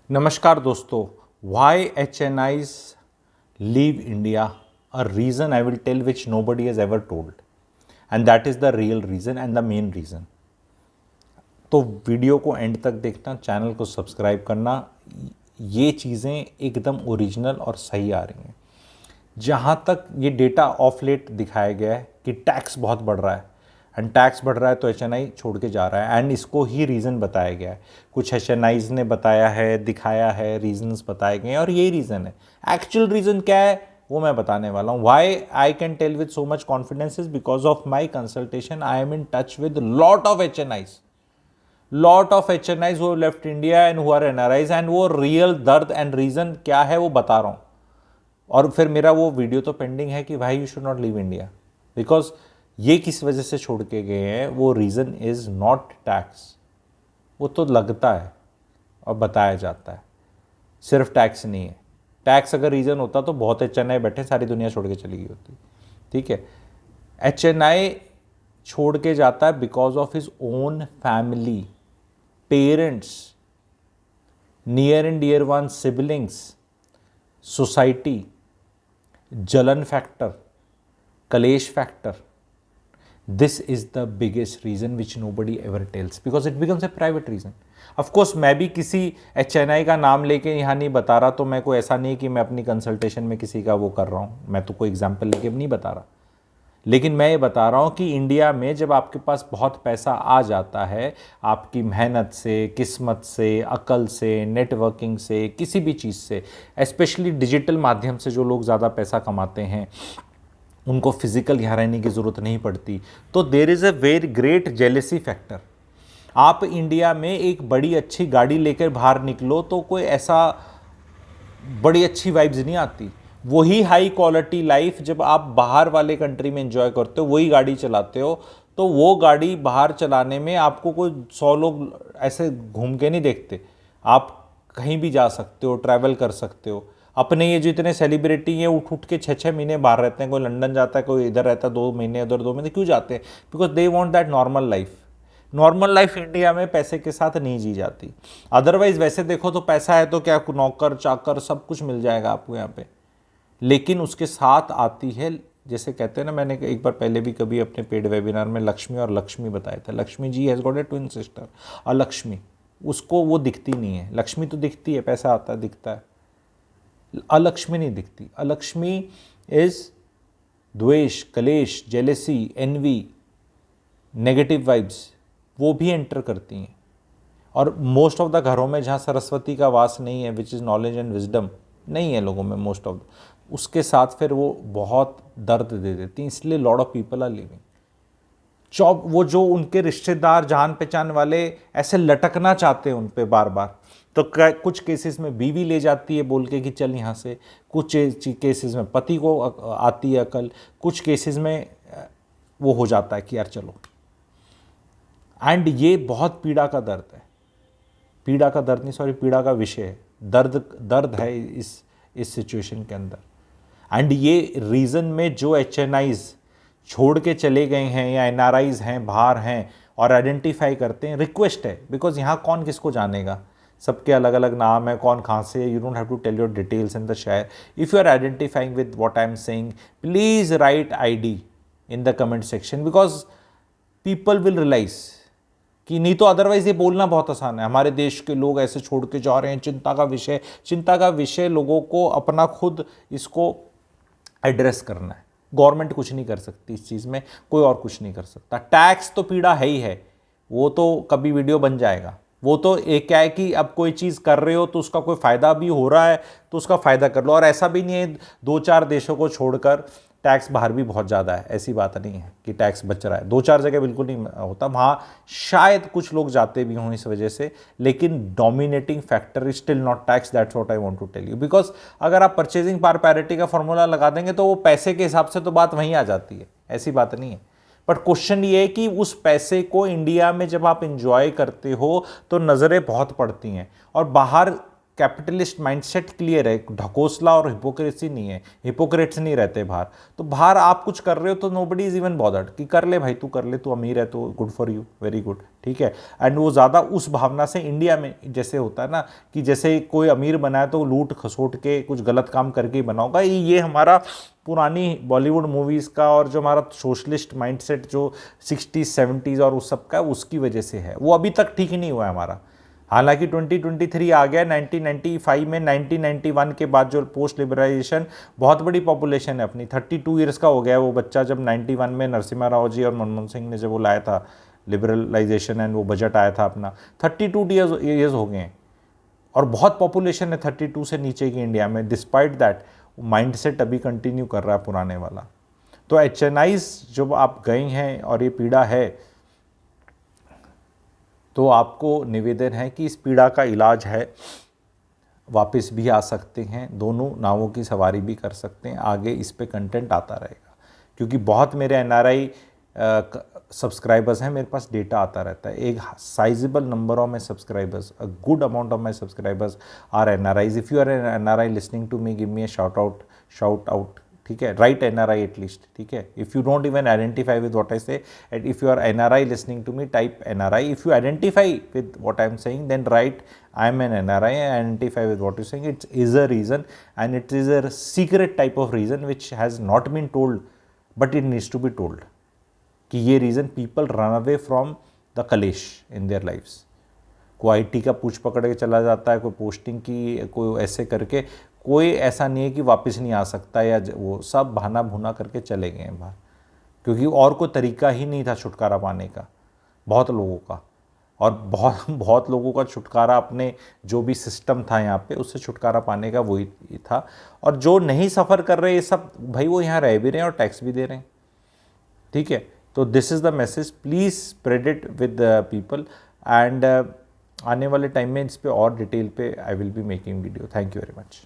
नमस्कार दोस्तों, why HNIs leave India? A reason I will tell which nobody has ever told, and that is the real reason and the main reason. तो video को and तक देखना, channel को subscribe करना। ये चीज़ें एकदम ओरिजिनल और सही आ रही हैं। जहाँ तक ये डेटा ऑफ लेट दिखाया गया है कि टैक्स बहुत बढ़ रहा है, एंड टैक्स बढ़ रहा है तो HNI छोड़ के जा रहा है, एंड इसको ही रीज़न बताया गया है। कुछ HNIs ने बताया है, दिखाया है, रीजंस बताए गए हैं, और यही रीज़न है। एक्चुअल रीज़न क्या है वो मैं बताने वाला हूँ। Why I can tell with so much confidence is because of my consultation. I am in touch with lot of HNIs who left India and who are NRIs, and वो real दर्द and reason क्या है वो बता रहा हूँ। और फिर मेरा वो वीडियो तो पेंडिंग है कि भाई you should not leave India, because ये किस वजह से छोड़ के गए हैं। वो रीज़न इज़ नॉट टैक्स, वो तो लगता है और बताया जाता है, सिर्फ टैक्स नहीं है। टैक्स अगर रीज़न होता तो बहुत HNI बैठे सारी दुनिया छोड़ के चली गई होती। ठीक है, HNI छोड़ के जाता है because of his own family, parents, near and dear one, siblings, society, जलन फैक्टर, कलेश factor. This is the biggest reason which nobody ever tells because it becomes a private reason. Of course मैं भी किसी HNI का नाम लेके यहाँ नहीं बता रहा, तो मैं कोई ऐसा नहीं कि मैं अपनी कंसल्टेशन में किसी का वो कर रहा हूँ, मैं तो कोई एग्जाम्पल लेके नहीं बता रहा। लेकिन मैं ये बता रहा हूँ कि इंडिया में जब आपके पास बहुत पैसा आ जाता है, आपकी मेहनत से, किस्मत से, अकल से, नेटवर्किंग से, किसी भी चीज़ से, स्पेशली डिजिटल माध्यम से जो लोग ज़्यादा पैसा कमाते हैं, उनको फिजिकल यहाँ रहने की ज़रूरत नहीं पड़ती, तो there is a very great jealousy factor. आप इंडिया में एक बड़ी अच्छी गाड़ी लेकर बाहर निकलो तो कोई ऐसा बड़ी अच्छी वाइब्स नहीं आती। वही हाई क्वालिटी लाइफ जब आप बाहर वाले कंट्री में एंजॉय करते हो, वही गाड़ी चलाते हो, तो वो गाड़ी बाहर चलाने में आपको कोई 100 लोग ऐसे घूम के नहीं देखते। आप कहीं भी जा सकते हो, ट्रैवल कर सकते हो। अपने ये जो इतने सेलिब्रिटी हैं उठ के 6-6 महीने बाहर रहते हैं, कोई लंदन जाता है, कोई इधर रहता है 2 महीने, उधर 2 महीने, क्यों जाते हैं? Because they want that normal life. Normal life India में पैसे के साथ नहीं जी जाती। अदरवाइज वैसे देखो तो पैसा है तो क्या नौकर चाकर सब कुछ मिल जाएगा आपको यहाँ पे, लेकिन उसके साथ आती है, जैसे कहते हैं ना, मैंने एक बार पहले भी कभी अपने पेड वेबिनार में लक्ष्मी और लक्ष्मी बताया था। Lakshmi ji has got a twin sister Alakshmi. उसको वो दिखती नहीं है। लक्ष्मी तो दिखती है, पैसा आता है, दिखता है। अलक्ष्मी नहीं दिखती। अलक्ष्मी इज द्वेष, कलेश, जेलेसी, एनवी, नेगेटिव वाइब्स, वो भी एंटर करती हैं। और मोस्ट ऑफ द घरों में जहाँ सरस्वती का वास नहीं है, which is knowledge and wisdom, नहीं है लोगों में मोस्ट ऑफ, उसके साथ फिर वो बहुत दर्द दे देती हैं। इसलिए lot of people are living job, वो जो उनके रिश्तेदार, जान पहचान वाले ऐसे लटकना चाहते हैं उन पे बार बार, तो कुछ केसेस में बीवी ले जाती है बोल के कि चल यहाँ से, कुछ केसेस में पति को आती है अकल, कुछ केसेस में वो हो जाता है कि यार चलो। एंड ये बहुत पीड़ा का दर्द है, पीड़ा का दर्द नहीं, सॉरी, पीड़ा का विषय है। दर्द है इस सिचुएशन के अंदर। एंड ये रीज़न में जो HNIs छोड़ के चले गए हैं या NRIs हैं, बाहर हैं, और आइडेंटिफाई करते हैं, रिक्वेस्ट है, बिकॉज यहाँ कौन किसको जानेगा, सबके अलग अलग नाम है, कौन कहाँ से, you don't have to tell your details in the share. If you are identifying with what I am saying, please write ID in the comment section, because people will realize कि नहीं तो अदरवाइज ये बोलना बहुत आसान है, हमारे देश के लोग ऐसे छोड़ के जा रहे हैं, चिंता का विषय लोगों को अपना खुद इसको एड्रेस करना है। गवर्नमेंट कुछ नहीं कर सकती इस चीज़ में, कोई और कुछ नहीं कर सकता। टैक्स तो पीड़ा है ही है, वो तो कभी वीडियो बन जाएगा। वो तो एक क्या है कि अब कोई चीज़ कर रहे हो तो उसका कोई फ़ायदा भी हो रहा है तो उसका फ़ायदा कर लो। और ऐसा भी नहीं है 2-4 देशों को छोड़कर टैक्स बाहर भी बहुत ज़्यादा है, ऐसी बात नहीं है कि टैक्स बच रहा है। 2-4 जगह बिल्कुल नहीं होता, वहाँ शायद कुछ लोग जाते भी हों इस वजह से, लेकिन dominating factor is still not tax. That's what I want to tell you. Because अगर आप परचेजिंग पावर पैरिटी का फॉर्मूला लगा देंगे तो वो पैसे के हिसाब से तो बात वहीं आ जाती है, ऐसी बात नहीं है। बट क्वेश्चन ये है कि उस पैसे को इंडिया में जब आप इंजॉय करते हो तो नज़रें बहुत पड़ती हैं, और बाहर कैपिटलिस्ट माइंडसेट क्लियर है, ढकोसला और हिपोक्रेसी नहीं है, हिपोक्रेट्स नहीं रहते बाहर। तो बाहर आप कुछ कर रहे हो तो नोबडी इज इवन बॉदर्ड कि कर ले भाई, तू कर ले, तू अमीर है तो good for you, very good, ठीक है। एंड वो ज़्यादा उस भावना से इंडिया में जैसे होता है ना कि जैसे कोई अमीर बना है तो लूट खसोट के कुछ गलत काम करके ही बना होगा, ये हमारा पुरानी बॉलीवुड मूवीज़ का और जो हमारा सोशलिस्ट माइंडसेट जो 60s 70s और उस सब का उसकी वजह से है, वो अभी तक ठीक नहीं हुआ है हमारा। हालांकि 2023 आ गया, 1995 में 1991 के बाद जो पोस्ट लिबरलाइजेशन बहुत बड़ी पॉपुलेशन है अपनी, 32 ईयर्स का हो गया वो बच्चा जब 91 में नरसिम्हा राव जी और मनमोहन सिंह ने जब वो लाया था लिबरलाइजेशन एंड वो बजट आया था अपना, 32 ईयर्स हो गए हैं और बहुत पॉपुलेशन है 32 से नीचे की इंडिया में। डिस्पाइट दैट माइंडसेट अभी कंटिन्यू कर रहा है पुराने वाला। तो HNIs जब आप गए हैं और ये पीड़ा है तो आपको निवेदन है कि इस पीड़ा का इलाज है, वापस भी आ सकते हैं, दोनों नावों की सवारी भी कर सकते हैं, आगे इस पे कंटेंट आता रहेगा। क्योंकि बहुत मेरे NRI सब्सक्राइबर्स हैं, मेरे पास डेटा आता रहता है, एक sizable number of my subscribers, a good amount of my subscribers are NRIs। If you are an NRI listening to me, give me a shout out, ठीक है, राइट NRI एटलीस्ट, ठीक है। If you don't even identify with what I say, and if you are NRI listening to me, type NRI। If you identify with what I am saying, then right I am an NRI, I identify with what you're saying. It is a reason, and it is a secret type of reason which has not been told, but it needs to be told. कि ये reason people run away from the कलेश in their lives. कोई IT का पूछ पकड़ के चला जाता है, कोई पोस्टिंग की, कोई ऐसे करके, कोई ऐसा नहीं है कि वापस नहीं आ सकता, या वो सब बहाना भुना करके चले गए हैं बाहर, क्योंकि और कोई तरीका ही नहीं था छुटकारा पाने का बहुत लोगों का। और बहुत लोगों का छुटकारा अपने जो भी सिस्टम था यहाँ पे उससे छुटकारा पाने का वही था। और जो नहीं सफ़र कर रहे ये सब भाई, वो यहाँ रह भी रहे हैं और टैक्स भी दे रहे हैं, ठीक है। तो this is the message, please spread it with people. And आने वाले टाइम में इस पे और डिटेल पे I will be making video. Thank you very much.